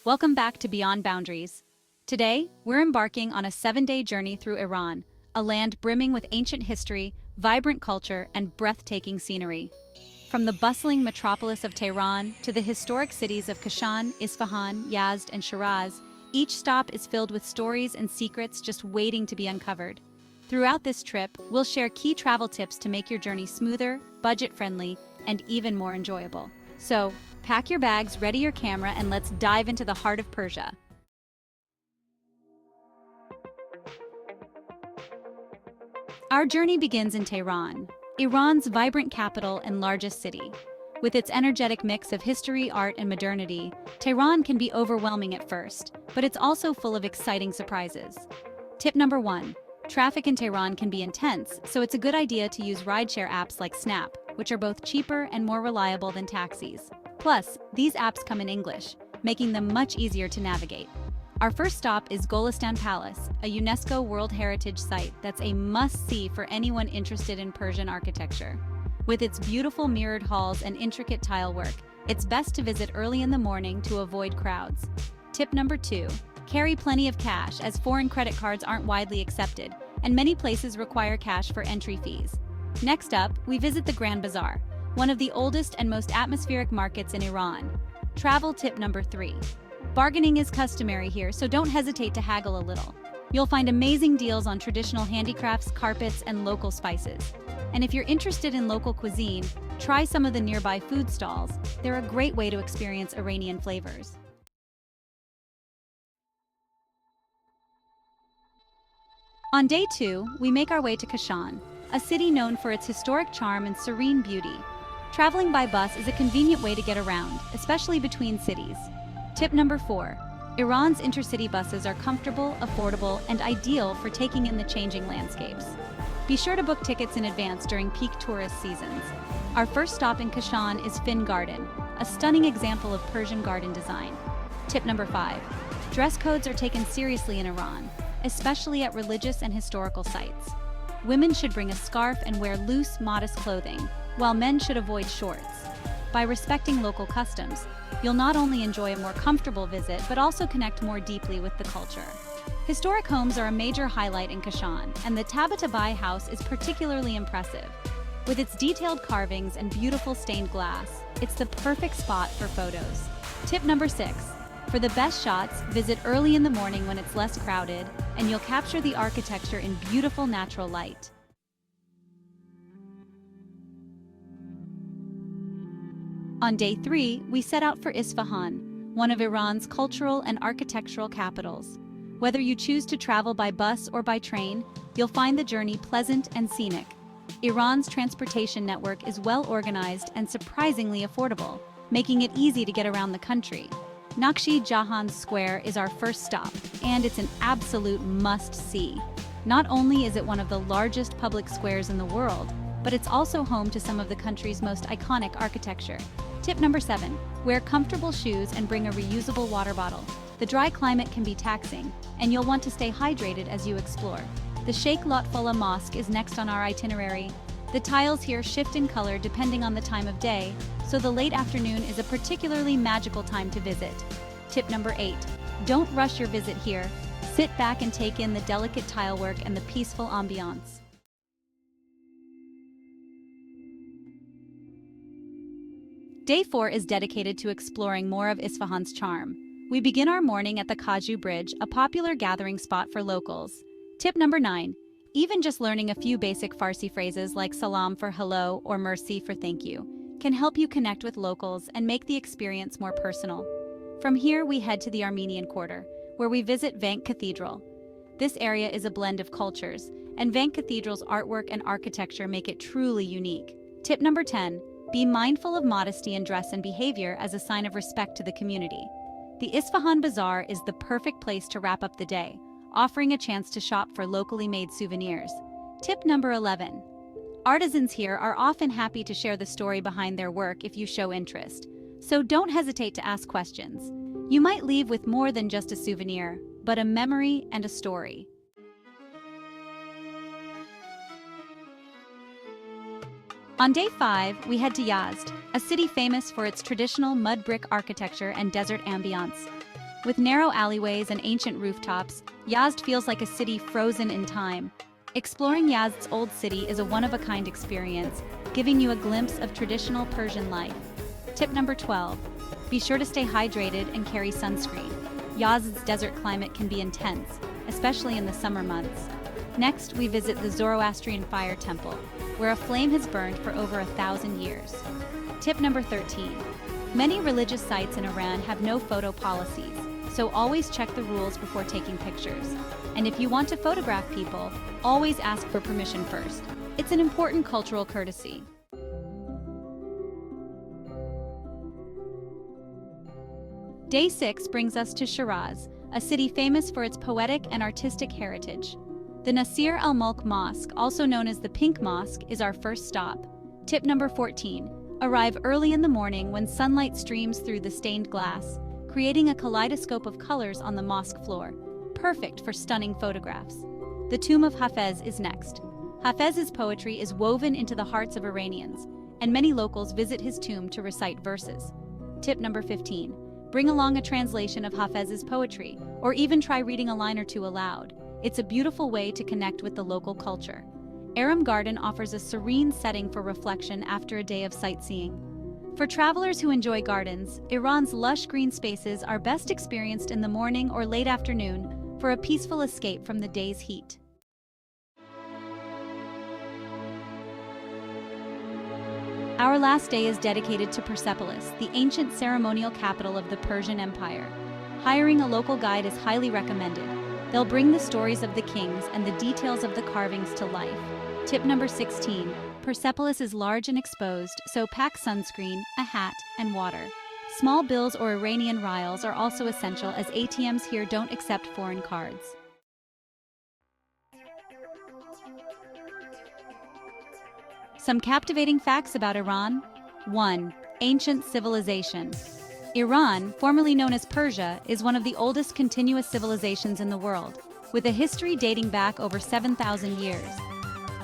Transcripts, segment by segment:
Welcome back to Beyond Boundaries. Today, we're embarking on a 7-day journey through Iran, a land brimming with ancient history, vibrant culture, and breathtaking scenery. From the bustling metropolis of Tehran to the historic cities of Kashan, Isfahan, Yazd, and Shiraz, each stop is filled with stories and secrets just waiting to be uncovered. Throughout this trip, we'll share key travel tips to make your journey smoother, budget-friendly, and even more enjoyable. So, pack your bags, ready your camera, and let's dive into the heart of Persia. Our journey begins in Tehran, Iran's vibrant capital and largest city. With its energetic mix of history, art, and modernity, Tehran can be overwhelming at first, but it's also full of exciting surprises. Tip number 1. Traffic in Tehran can be intense, so it's a good idea to use rideshare apps like Snap, which are both cheaper and more reliable than taxis. Plus, these apps come in English, making them much easier to navigate. Our first stop is Golestan Palace, a UNESCO World Heritage Site that's a must-see for anyone interested in Persian architecture. With its beautiful mirrored halls and intricate tile work, it's best to visit early in the morning to avoid crowds. Tip number 2. Carry plenty of cash, as foreign credit cards aren't widely accepted, and many places require cash for entry fees. Next up, we visit the Grand Bazaar, one of the oldest and most atmospheric markets in Iran. Travel tip number 3. Bargaining is customary here, so don't hesitate to haggle a little. You'll find amazing deals on traditional handicrafts, carpets, and local spices. And if you're interested in local cuisine, try some of the nearby food stalls. They're a great way to experience Iranian flavors. On day 2, we make our way to Kashan, a city known for its historic charm and serene beauty. Traveling by bus is a convenient way to get around, especially between cities. Tip number 4. Iran's intercity buses are comfortable, affordable, and ideal for taking in the changing landscapes. Be sure to book tickets in advance during peak tourist seasons. Our first stop in Kashan is Fin Garden, a stunning example of Persian garden design. Tip number 5. Dress codes are taken seriously in Iran, especially at religious and historical sites. Women should bring a scarf and wear loose, modest clothing, while men should avoid shorts. By respecting local customs, you'll not only enjoy a more comfortable visit, but also connect more deeply with the culture. Historic homes are a major highlight in Kashan, and the Tabatabai house is particularly impressive. With its detailed carvings and beautiful stained glass, it's the perfect spot for photos. Tip number 6. For the best shots, visit early in the morning when it's less crowded, and you'll capture the architecture in beautiful natural light. On day 3, we set out for Isfahan, one of Iran's cultural and architectural capitals. Whether you choose to travel by bus or by train, you'll find the journey pleasant and scenic. Iran's transportation network is well organized and surprisingly affordable, making it easy to get around the country. Nakshi Jahan Square is our first stop, and it's an absolute must-see. Not only is it one of the largest public squares in the world, but it's also home to some of the country's most iconic architecture. Tip number 7. Wear comfortable shoes and bring a reusable water bottle. The dry climate can be taxing, and you'll want to stay hydrated as you explore. The Sheikh Lotfullah Mosque is next on our itinerary. The tiles here shift in color depending on the time of day, so the late afternoon is a particularly magical time to visit. Tip number 8. Don't rush your visit here. Sit back and take in the delicate tile work and the peaceful ambiance. Day 4 is dedicated to exploring more of Isfahan's charm. We begin our morning at the Kaju Bridge, a popular gathering spot for locals. Tip number 9. Even just learning a few basic Farsi phrases like salam for hello or merci for thank you can help you connect with locals and make the experience more personal. From here, we head to the Armenian Quarter, where we visit Vank Cathedral. This area is a blend of cultures, and Vank Cathedral's artwork and architecture make it truly unique. Tip number 10. Be mindful of modesty in dress and behavior as a sign of respect to the community. The Isfahan Bazaar is the perfect place to wrap up the day, offering a chance to shop for locally made souvenirs. Tip number 11. Artisans here are often happy to share the story behind their work if you show interest, so don't hesitate to ask questions. You might leave with more than just a souvenir, but a memory and a story. On day 5, we head to Yazd, a city famous for its traditional mud brick architecture and desert ambiance. With narrow alleyways and ancient rooftops, Yazd feels like a city frozen in time. Exploring Yazd's old city is a one-of-a-kind experience, giving you a glimpse of traditional Persian life. Tip number 12. Be sure to stay hydrated and carry sunscreen. Yazd's desert climate can be intense, especially in the summer months. Next, we visit the Zoroastrian fire temple, where a flame has burned for over 1,000 years. Tip number 13. Many religious sites in Iran have no photo policies, so always check the rules before taking pictures. And if you want to photograph people, always ask for permission first. It's an important cultural courtesy. Day 6 brings us to Shiraz, a city famous for its poetic and artistic heritage. The Nasir al-Mulk Mosque, also known as the Pink Mosque, is our first stop. Tip number 14. Arrive early in the morning when sunlight streams through the stained glass, creating a kaleidoscope of colors on the mosque floor, perfect for stunning photographs. The tomb of Hafez is next. Hafez's poetry is woven into the hearts of Iranians, and many locals visit his tomb to recite verses. Tip number 15. Bring along a translation of Hafez's poetry, or even try reading a line or two aloud. It's a beautiful way to connect with the local culture. Aram Garden offers a serene setting for reflection after a day of sightseeing. For travelers who enjoy gardens, Iran's lush green spaces are best experienced in the morning or late afternoon for a peaceful escape from the day's heat. Our last day is dedicated to Persepolis, the ancient ceremonial capital of the Persian Empire. Hiring a local guide is highly recommended. They'll bring the stories of the kings and the details of the carvings to life. Tip number 16. Persepolis is large and exposed, so pack sunscreen, a hat, and water. Small bills or Iranian rials are also essential, as ATMs here don't accept foreign cards. Some captivating facts about Iran. 1. Ancient civilization. Iran, formerly known as Persia, is one of the oldest continuous civilizations in the world, with a history dating back over 7,000 years.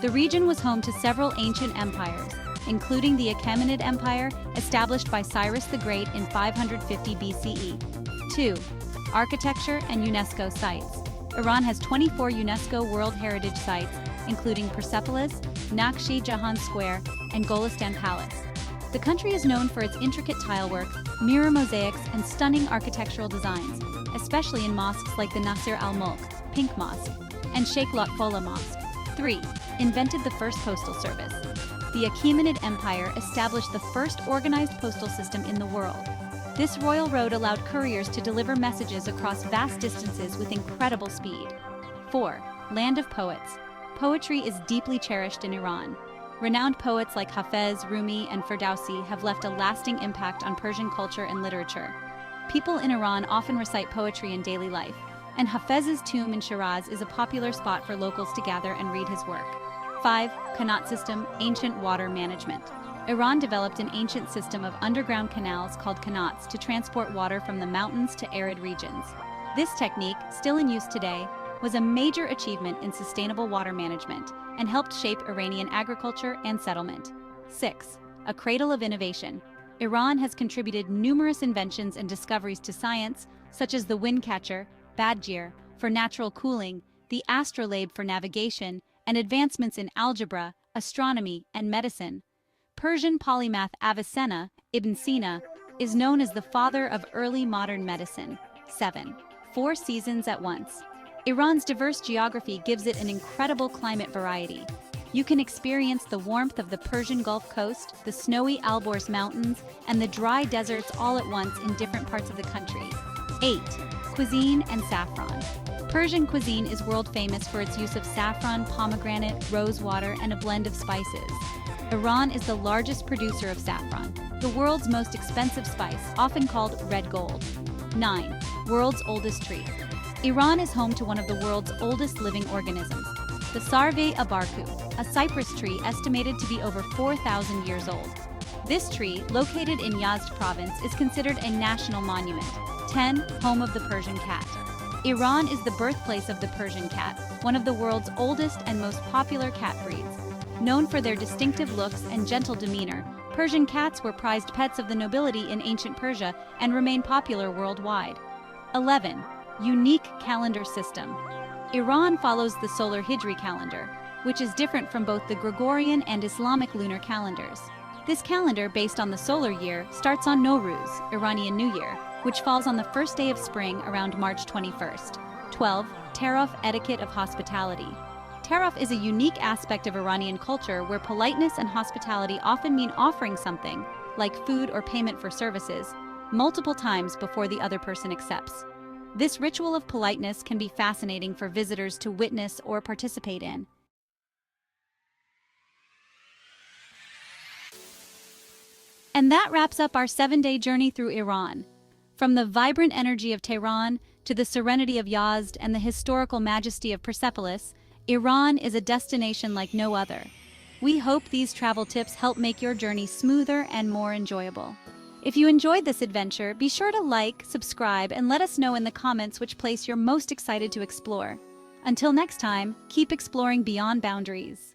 The region was home to several ancient empires, including the Achaemenid Empire, established by Cyrus the Great in 550 BCE. 2. Architecture and UNESCO sites. Iran has 24 UNESCO World Heritage Sites, including Persepolis, Nakshi Jahan Square, and Golestan Palace. The country is known for its intricate tilework, mirror mosaics, and stunning architectural designs, especially in mosques like the Nasir al-Mulk, Pink Mosque, and Sheikh Lotfola Mosque. 3. Invented the first postal service. The Achaemenid Empire established the first organized postal system in the world. This royal road allowed couriers to deliver messages across vast distances with incredible speed. 4. Land of poets. Poetry is deeply cherished in Iran. Renowned poets like Hafez, Rumi, and Ferdowsi have left a lasting impact on Persian culture and literature. People in Iran often recite poetry in daily life, and Hafez's tomb in Shiraz is a popular spot for locals to gather and read his work. 5. Qanat system, ancient water management. Iran developed an ancient system of underground canals called qanats to transport water from the mountains to arid regions. This technique, still in use today, was a major achievement in sustainable water management and helped shape Iranian agriculture and settlement. 6. A cradle of innovation. Iran has contributed numerous inventions and discoveries to science, such as the wind catcher, Badgir, for natural cooling, the astrolabe for navigation, and advancements in algebra, astronomy, and medicine. Persian polymath Avicenna, Ibn Sina, is known as the father of early modern medicine. 7. 4 seasons at once. Iran's diverse geography gives it an incredible climate variety. You can experience the warmth of the Persian Gulf Coast, the snowy Alborz Mountains, and the dry deserts all at once in different parts of the country. 8. Cuisine and saffron. Persian cuisine is world famous for its use of saffron, pomegranate, rose water, and a blend of spices. Iran is the largest producer of saffron, the world's most expensive spice, often called red gold. 9. World's oldest tree. Iran is home to one of the world's oldest living organisms, the Sarve abarku, a cypress tree estimated to be over 4,000 years old. This tree, located in Yazd province, is considered a national monument. 10. Home of the Persian cat. Iran is the birthplace of the Persian cat, one of the world's oldest and most popular cat breeds. Known for their distinctive looks and gentle demeanor, Persian cats were prized pets of the nobility in ancient Persia and remain popular worldwide. 11. Unique calendar system. Iran follows the solar Hijri calendar, which is different from both the Gregorian and Islamic lunar calendars. This calendar, based on the solar year, starts on Nowruz, Iranian New Year, which falls on the first day of spring around March 21st. 12. Taraf etiquette of hospitality. Taraf is a unique aspect of Iranian culture where politeness and hospitality often mean offering something, like food or payment for services, multiple times before the other person accepts. This ritual of politeness can be fascinating for visitors to witness or participate in. And that wraps up our 7-day journey through Iran. From the vibrant energy of Tehran to the serenity of Yazd and the historical majesty of Persepolis, Iran is a destination like no other. We hope these travel tips help make your journey smoother and more enjoyable. If you enjoyed this adventure, be sure to like, subscribe, and let us know in the comments which place you're most excited to explore. Until next time, keep exploring beyond boundaries.